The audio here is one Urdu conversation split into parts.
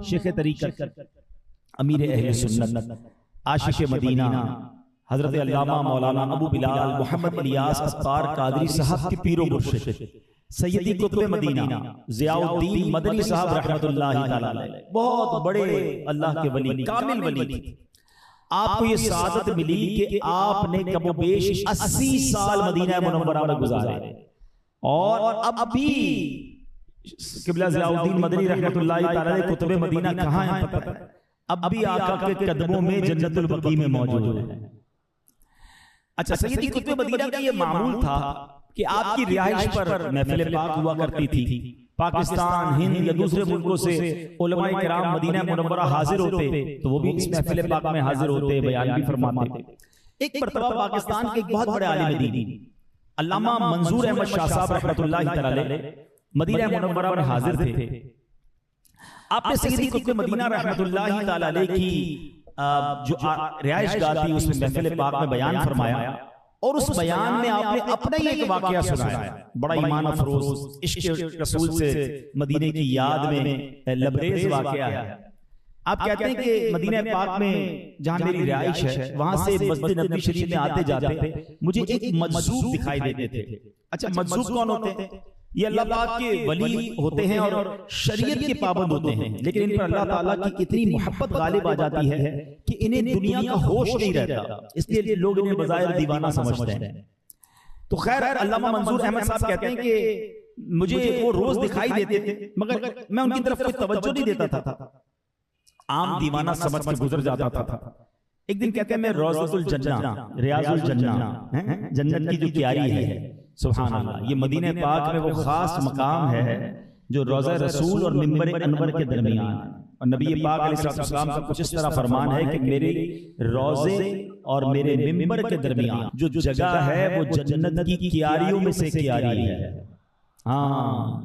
شیخ طریقت امیر اہل سنت عاشق مدینہ حضرت علامہ مولانا ابو بلال محمد الیاس عطار قادری صاحب کے پیر و مرشد سیدی قطب مدینہ ضیاء الدین مدنی صاحب رحمت اللہ تعالی علیہ، بہت بڑے اللہ کے ولی، کامل ولی تھے۔ آپ کو یہ سعادت ملی کہ آپ نے کم و بیش 80 سال مدینہ منورہ میں گزارے، اور اب بھی قبلہ ضیاء الدین مدنی رحمت اللہ تعالی علیہ قطب مدینہ کہاں ہیں پتہ ہے؟ اب بھی آقا کے قدموں میں جنت البقیع میں موجود ہے۔ اچھا، سیدی قطب مدینہ کا یہ معمول تھا کہ آپ کی رہائش پر محفل پاک ہوا کرتی تھی۔ پاکستان، ہند یا دوسرے ملکوں سے علماء کرام مدینہ منورہ حاضر ہوتے تو وہ بھی اس محفل پاک میں حاضر ہوتے، بیان بھی فرماتے۔ ایک مرتبہ پاکستان کے ایک بہت بڑے عالم دین علامہ منظور احمد شاہ صاحب رحمۃ اللہ تعالی علیہ مدینہ منورہ میں حاضر تھے۔ آپ نے سیدی قطب مدینہ رحمۃ اللہ تعالی علیہ کی جو رہائش گاہ تھی اس میں محفل پاک میں بیان فرمایا، اور اس بیان میں آپ نے اپنا ہی ایک واقعہ سنایا، بڑا ایمان افروز، عشق رسول سے مدینے کی یاد میں لبریز واقعہ ہے۔ آپ کہتے ہیں کہ مدینہ پاک میں جہاں میری رہائش ہے وہاں سے مسجد نبوی شریف میں آتے جاتے مجھے ایک مجذوب دکھائی دیتے تھے۔ اچھا، مجذوب کون ہوتے ہیں؟ یہ اللہ پاک کے ولی ہوتے ہیں اور شریعت کے پابند ہوتے ہیں، لیکن ان پر اللہ تعالیٰ کی اتنی محبت غالب آ جاتی ہے کہ انہیں دنیا کا ہوش نہیں رہتا، اس لیے لوگ انہیں بظاہر دیوانہ سمجھتے ہیں۔ تو خیر، علامہ منظور احمد صاحب کہتے ہیں کہ مجھے وہ روز دکھائی دیتے تھے مگر میں ان کی طرف کوئی توجہ نہیں دیتا تھا، عام دیوانہ سمجھ کے گزر جاتا تھا۔ ایک دن کہتے ہیں میں روضۃ الجنہ، ریاض الجنہ، جنت کی جو کیاری ہے، سبحان اللہ، یہ مدینہ پاک میں وہ خاص مقام ہے جو روضہ رسول اور منبر انور کے درمیان، اور نبی پاک علیہ السلام کا کچھ اس طرح فرمان ہے کہ میرے روضے اور میرے منبر کے درمیان جو جگہ ہے وہ جنت کی کیاریوں میں سے کیاری ہے۔ ہاں،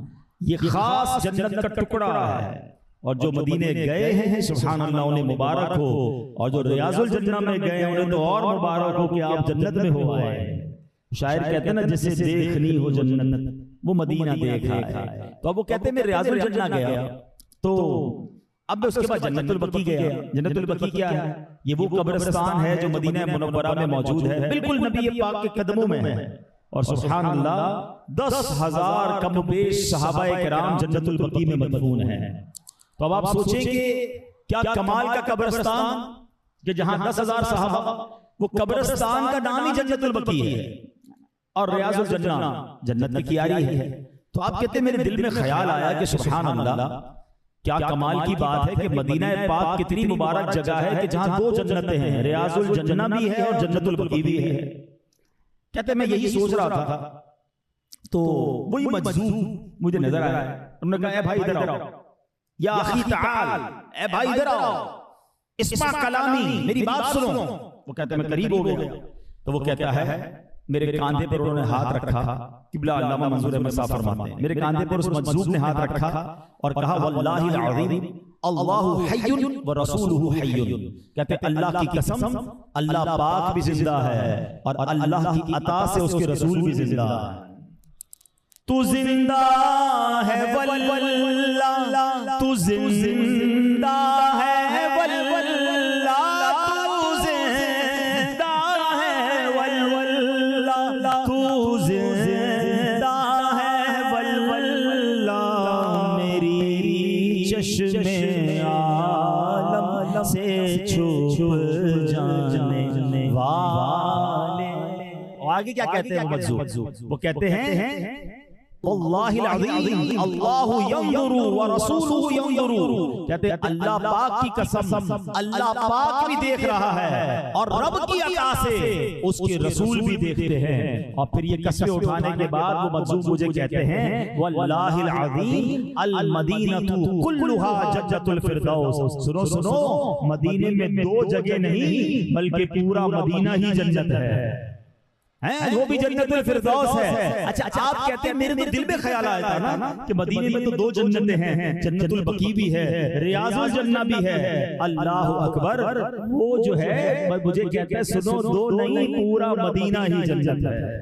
یہ خاص جنت کا ٹکڑا ہے، اور جو مدینے گئے ہیں سبحان اللہ انہیں مبارک ہو، اور جو ریاض الجنہ میں گئے انہیں تو اور مبارک ہو کہ آپ جنت میں ہو آئے۔ شاعر کہتے ہیں نا جسے دیکھنی ہو جنت وہ مدینہ دیکھا ہے، تو اب وہ کہتے ہیں میں ریاض الجنہ گیا، تو اب میں اس کے بعد جنت البقیع گیا۔ جنت البقیع کیا ہے؟ یہ وہ قبرستان ہے جو مدینہ منورہ میں موجود ہے، بالکل نبی پاک کے قدموں میں ہے، اور سبحان اللہ 10,000 کم و بیش صحابہ کرام جنت البقیع میں مدفون ہیں۔ تو اب آپ سوچیں کہ کیا کمال کا قبرستان کہ جہاں 10,000 صحابہ، وہ قبرستان کا نام ہی جنت البقیع ہے، اور ریاض الجنہ جنت کی کیاری ہے۔ تو آپ کہتے ہیں میرے دل میں خیال آیا کہ سبحان اللہ کیا کمال کی بات ہے کہ مدینہ پاک کتنی مبارک جگہ ہے کہ جہاں دو جنتیں ہیں، ریاض الجنہ بھی ہے اور جنت البقیع بھی ہے۔ کہتے ہیں میں یہی سوچ رہا تھا تو وہی مجذوب مجھے نظر آیا، انہوں نے کہا اے بھائی ادھر آؤ، یا اخی تعال، اے بھائی ادھر آؤ، اسمع کلامی، میری بات سنو۔ وہ کہتا ہے میں قریب ہو گیا، تو وہ کہتا ہے میرے کاندھے پر انہوں نے ہاتھ رکھا، قبلہ علامہ منظور احمد صاحب فرماتے ہیں میرے کاندھے پر اس مجذوب نے ہاتھ رکھا اور کہا واللہ العظیم اللہ حی ورسولہ حی، کہتے ہیں اللہ کی قسم اللہ پاک بھی زندہ ہے اور اللہ کی عطا سے اس کے رسول بھی زندہ ہے۔ تو زندہ ہے واللہ، تو زندہ ہے واللہ، تو زندہ ہے واللہ، تو زندہ ہے واللہ، میری چشم عالم سے چھپ جانے والے۔ اور آگے کیا کہتے ہیں وہ مجذوب؟ وہ کہتے ہیں واللہ العظیم اللہ ینظر ورسولہ ینظر، کہتے ہیں اللہ پاک کی قسم اللہ پاک بھی دیکھ رہا ہے اور رب کی عطا سے اس کے رسول بھی دیکھتے ہیں۔ اور پھر یہ قسمیں اٹھانے کے بعد وہ مجذوب مجھے کہتے ہیں واللہ العظیم المدینہ کلھا جنت الفردوس، سنو سنو، مدینے میں دو جگہ نہیں بلکہ پورا مدینہ ہی جنت ہے، وہ بھی جنت الفردوس ہے۔ اچھا آپ کہتے ہیں میرے دل میں خیال آیا تھا نا کہ مدینے میں تو دو جنتیں ہیں، جنت البقیع بھی ہے، ریاض الجنہ بھی ہے۔ اللہ اکبر، وہ جو ہے مجھے کہتے ہیں سنو دو نہیں پورا مدینہ ہی جنت ہے۔